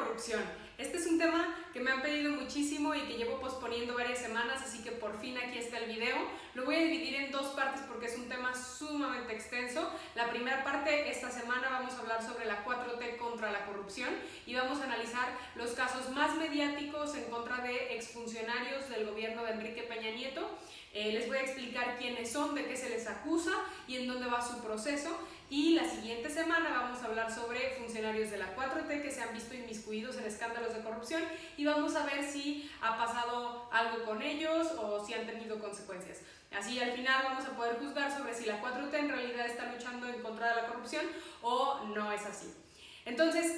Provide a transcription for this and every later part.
corrupción. Este es un tema que me han pedido muchísimo y que llevo posponiendo varias semanas, así que por fin aquí está el video. Lo voy a dividir en dos partes porque es un tema sumamente extenso. La primera parte, esta semana vamos a hablar sobre la 4T contra la corrupción y vamos a analizar los casos más mediáticos en contra de exfuncionarios del gobierno de Enrique Peña Nieto. Les voy a explicar quiénes son, de qué se les acusa y en dónde va su proceso. Y la siguiente semana vamos a hablar sobre funcionarios de la 4T que se han visto inmiscuidos en escándalos de corrupción y vamos a ver si ha pasado algo con ellos o si han tenido consecuencias. Así al final vamos a poder juzgar sobre si la 4T en realidad está luchando en contra de la corrupción o no es así. Entonces,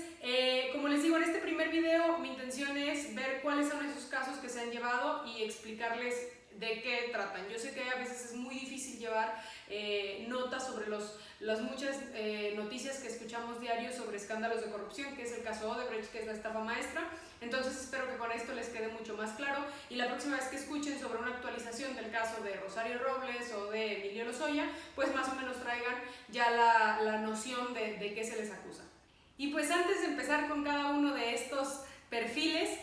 como les digo en este primer video, mi intención es ver cuáles son esos casos que se han llevado y explicarles de qué tratan. Yo sé que a veces es muy difícil llevar notas sobre las muchas noticias que escuchamos diario sobre escándalos de corrupción, que es el caso Odebrecht, que es la estafa maestra. Entonces espero que con esto les quede mucho más claro y la próxima vez que escuchen sobre una actualización del caso de Rosario Robles o de Emilio Lozoya, pues más o menos traigan ya la noción de qué se les acusa. Y pues antes de empezar con cada uno de estos perfiles,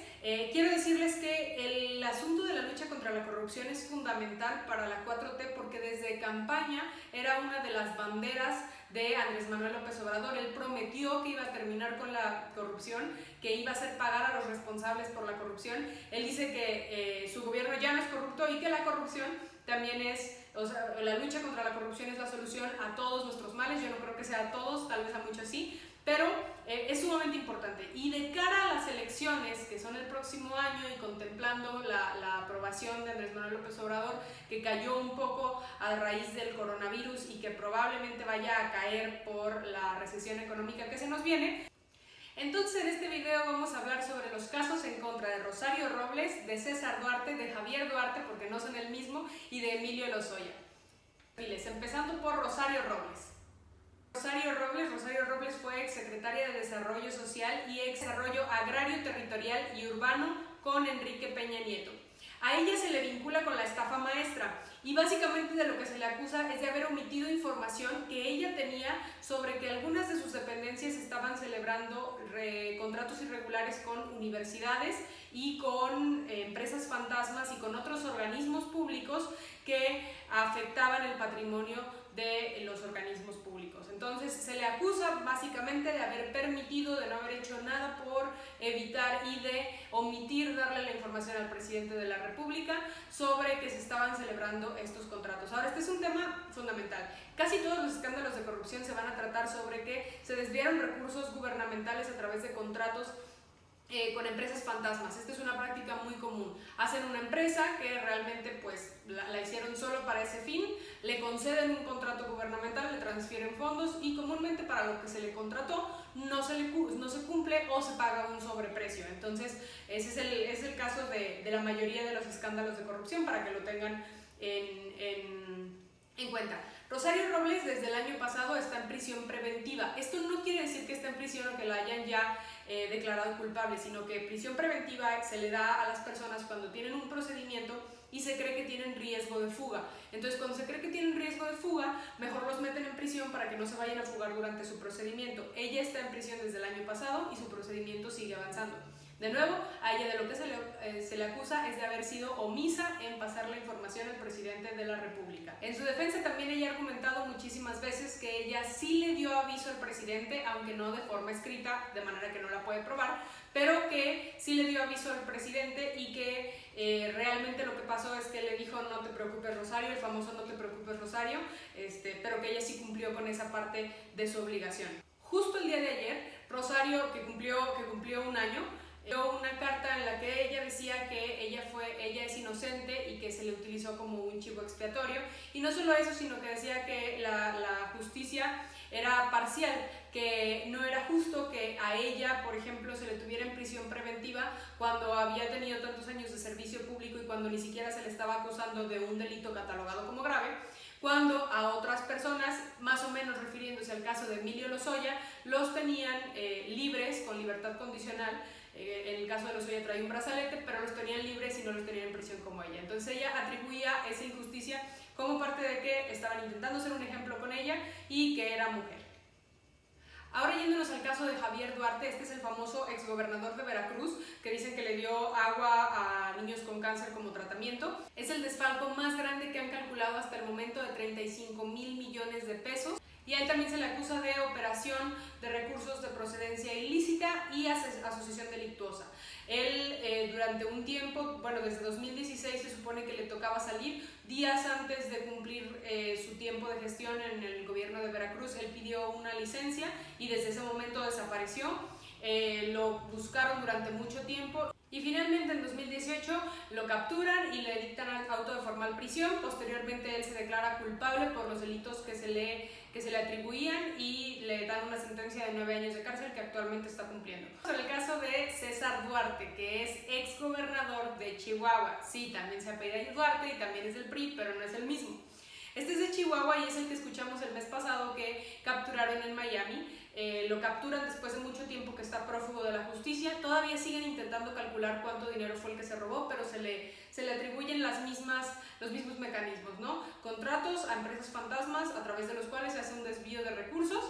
quiero decirles que el asunto de la lucha contra la corrupción es fundamental para la 4T porque desde campaña era una de las banderas de Andrés Manuel López Obrador. Él prometió que iba a terminar con la corrupción, que iba a hacer pagar a los responsables por la corrupción. Él dice que su gobierno ya no es corrupto y que la corrupción también es, o sea, la lucha contra la corrupción es la solución a todos nuestros males. Yo no creo que sea a todos, tal vez a muchos sí, pero es sumamente importante. Y de cara a las elecciones que son el próximo año y contemplando la aprobación de Andrés Manuel López Obrador, que cayó un poco a raíz del coronavirus y que probablemente vaya a caer por la recesión económica que se nos viene, entonces en este video vamos a hablar sobre los casos en contra de Rosario Robles, de César Duarte, de Javier Duarte, porque no son el mismo, y de Emilio Lozoya. Empezando por Rosario Robles. Rosario Robles fue exsecretaria de Desarrollo Social y ex Desarrollo Agrario, Territorial y Urbano con Enrique Peña Nieto. A ella se le vincula con la estafa maestra y básicamente de lo que se le acusa es de haber omitido información que ella tenía sobre que algunas de sus dependencias estaban celebrando contratos irregulares con universidades y con empresas fantasmas y con otros organismos públicos que afectaban el patrimonio de los organismos públicos. Entonces se le acusa básicamente de haber permitido, de no haber hecho nada por evitar y de omitir darle la información al presidente de la República sobre que se estaban celebrando estos contratos. Ahora, este es un tema fundamental. Casi todos los escándalos de corrupción se van a tratar sobre que se desviaron recursos gubernamentales a través de contratos con empresas fantasmas. Esta es una práctica muy común. Hacen una empresa que realmente pues la hicieron solo para ese fin, le conceden un contrato gubernamental, le transfieren fondos y comúnmente para lo que se le contrató no se cumple o se paga un sobreprecio. Entonces ese es el caso de la mayoría de los escándalos de corrupción, para que lo tengan en cuenta. Rosario Robles desde el año pasado está en prisión preventiva. Esto no quiere decir que esté en prisión o que la hayan ya declarado culpable, sino que prisión preventiva se le da a las personas cuando tienen un procedimiento y se cree que tienen riesgo de fuga. Entonces, cuando se cree que tienen riesgo de fuga, mejor los meten en prisión para que no se vayan a fugar durante su procedimiento. Ella está en prisión desde el año pasado y su procedimiento sigue avanzando. De nuevo, a ella de lo que se le acusa es de haber sido omisa en pasar la información al presidente de la República. En su defensa también ella ha argumentado muchísimas veces que ella sí le dio aviso al presidente, aunque no de forma escrita, de manera que no la puede probar, pero que sí le dio aviso al presidente y que realmente lo que pasó es que le dijo no te preocupes Rosario, el famoso no te preocupes Rosario, pero que ella sí cumplió con esa parte de su obligación. Justo el día de ayer, Rosario, que cumplió un año, dio una carta en la que ella decía que ella es inocente y que se le utilizó como un chivo expiatorio, y no solo eso, sino que decía que la justicia era parcial, que no era justo que a ella, por ejemplo, se le tuviera en prisión preventiva cuando había tenido tantos años de servicio público y cuando ni siquiera se le estaba acusando de un delito catalogado como grave, cuando a otras personas, más o menos refiriéndose al caso de Emilio Lozoya, los tenían libres, con libertad condicional. En el caso de Lozoya traía un brazalete, pero los tenían libres y no los tenían en prisión como ella. Entonces ella atribuía esa injusticia como parte de que estaban intentando ser un ejemplo con ella y que era mujer. Ahora yéndonos al caso de Javier Duarte, este es el famoso exgobernador de Veracruz que dicen que le dio agua a niños con cáncer como tratamiento. Es el desfalco más grande que han calculado hasta el momento de 35,000 millones de pesos. Y a él también se le acusa de operación de recursos de procedencia ilícita y asociación delictuosa. Él durante un tiempo, bueno, desde 2016 se supone que le tocaba salir, días antes de cumplir su tiempo de gestión en el gobierno de Veracruz, él pidió una licencia y desde ese momento desapareció. Lo buscaron durante mucho tiempo y finalmente en 2018 lo capturan y le dictan auto de formal prisión. Posteriormente él se declara culpable por los delitos que se le atribuían y le dan una sentencia de 9 años de cárcel que actualmente está cumpliendo. Sobre el caso de César Duarte, que es ex gobernador de Chihuahua. Sí, también se apellida Duarte y también es del PRI, pero no es el mismo. Este es de Chihuahua y es el que escuchamos el mes pasado que capturaron en Miami. Lo capturan después de mucho tiempo que está prófugo de la justicia. Todavía siguen intentando calcular cuánto dinero fue el que se robó, pero se le atribuyen los mismos mecanismos, ¿no? Contratos a empresas fantasmas a través de los cuales se hace un desvío de recursos.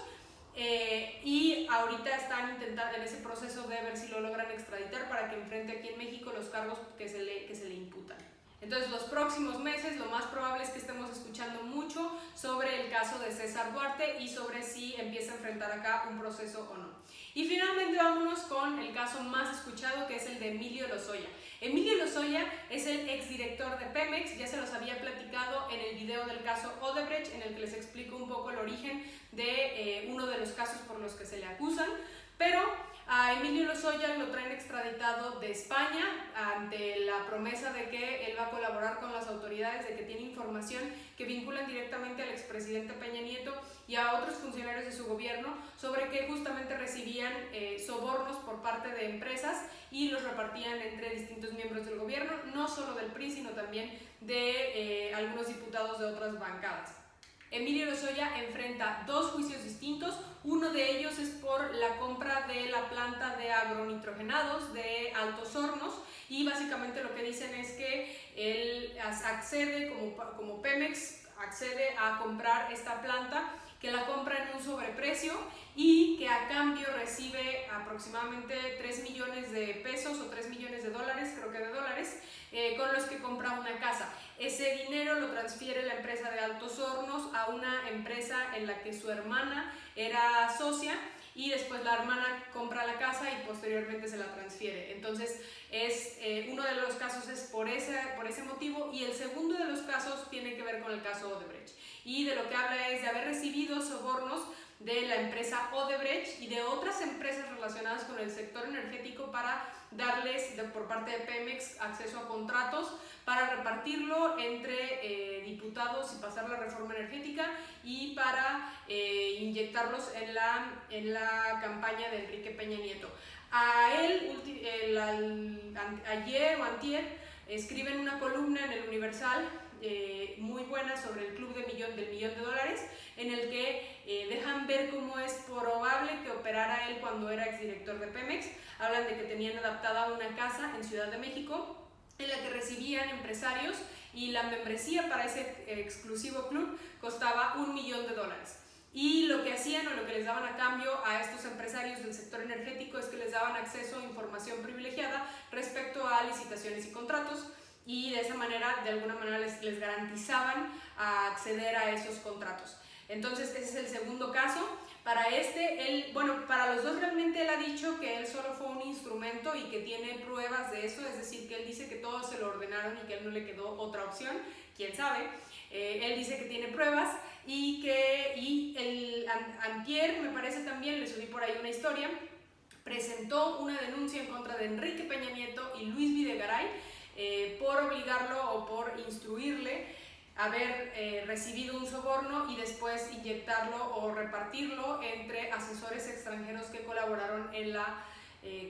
Y ahorita están intentando en ese proceso de ver si lo logran extraditar para que enfrente aquí en México los cargos que se le imputan. Entonces los próximos meses lo más probable es que estemos escuchando mucho sobre el caso de César Duarte y sobre si empieza a enfrentar acá un proceso o no. Y finalmente vámonos con el caso más escuchado, que es el de Emilio Lozoya. Emilio Lozoya es el exdirector de Pemex, ya se los había platicado en el video del caso Odebrecht, en el que les explico un poco el origen de uno de los casos por los que se le acusan, pero a Emilio Lozoya lo traen extraditado de España ante la promesa de que él va a colaborar con las autoridades, de que tiene información que vinculan directamente al expresidente Peña Nieto y a otros funcionarios de su gobierno sobre que justamente recibían sobornos por parte de empresas y los repartían entre distintos miembros del gobierno, no solo del PRI, sino también de algunos diputados de otras bancadas. Emilio Lozoya enfrenta 2 juicios distintos. Uno de ellos es por la compra de la planta de agronitrogenados de Altos Hornos y básicamente lo que dicen es que él accede, como Pemex, accede a comprar esta planta, que la compra en un sobreprecio y que a cambio recibe aproximadamente 3 millones de pesos o 3 millones de dólares, creo que de dólares, con los que compra una casa. Ese dinero lo transfiere la empresa de Altos Hornos a una empresa en la que su hermana era socia y después la hermana compra la casa y posteriormente se la transfiere. Entonces uno de los casos es por ese motivo y el segundo de los casos tiene que ver con el caso Odebrecht y de lo que habla es de haber recibido sobornos de la empresa Odebrecht y de otras empresas relacionadas con el sector energético para darles por parte de Pemex acceso a contratos para repartirlo entre diputados y pasar la reforma energética y para inyectarlos en la campaña de Enrique Peña Nieto. A él, ayer o antier, escriben una columna en el Universal muy buena sobre el club del millón de dólares, en el que dejan ver cómo es probable que operara él cuando era exdirector de Pemex. Hablan de que tenían adaptada una casa en Ciudad de México en la que recibían empresarios y la membresía para ese exclusivo club costaba $1 millón. Y lo que hacían o lo que les daban a cambio a estos empresarios del sector energético es que les daban acceso a información privilegiada respecto a licitaciones y contratos y de esa manera, de alguna manera les garantizaban acceder a esos contratos. Entonces ese es el segundo caso. Para para los dos realmente él ha dicho que él solo fue un instrumento y que tiene pruebas de eso, es decir, que él dice que todos se lo ordenaron y que a él no le quedó otra opción, quién sabe. Él dice que tiene pruebas y el antier, me parece también, le subí por ahí una historia, presentó una denuncia en contra de Enrique Peña Nieto y Luis Videgaray por obligarlo o por instruirle haber recibido un soborno y después inyectarlo o repartirlo entre asesores extranjeros que colaboraron en la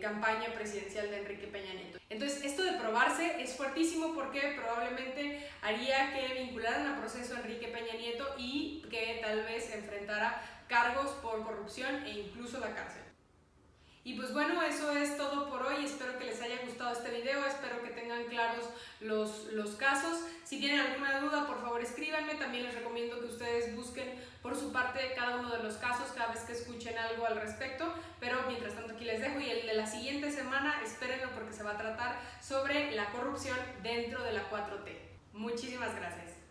campaña presidencial de Enrique Peña Nieto. Entonces, esto de probarse es fuertísimo porque probablemente haría que vincularan a proceso a Enrique Peña Nieto y que tal vez enfrentara cargos por corrupción e incluso la cárcel. Y pues bueno, eso es todo por hoy. Espero que les haya gustado este video, espero que tengan claros los casos. Si tienen alguna duda, por favor escríbanme. También les recomiendo que ustedes busquen por su parte cada uno de los casos cada vez que escuchen algo al respecto. Pero mientras tanto aquí les dejo, y el de la siguiente semana espérenlo porque se va a tratar sobre la corrupción dentro de la 4T. Muchísimas gracias.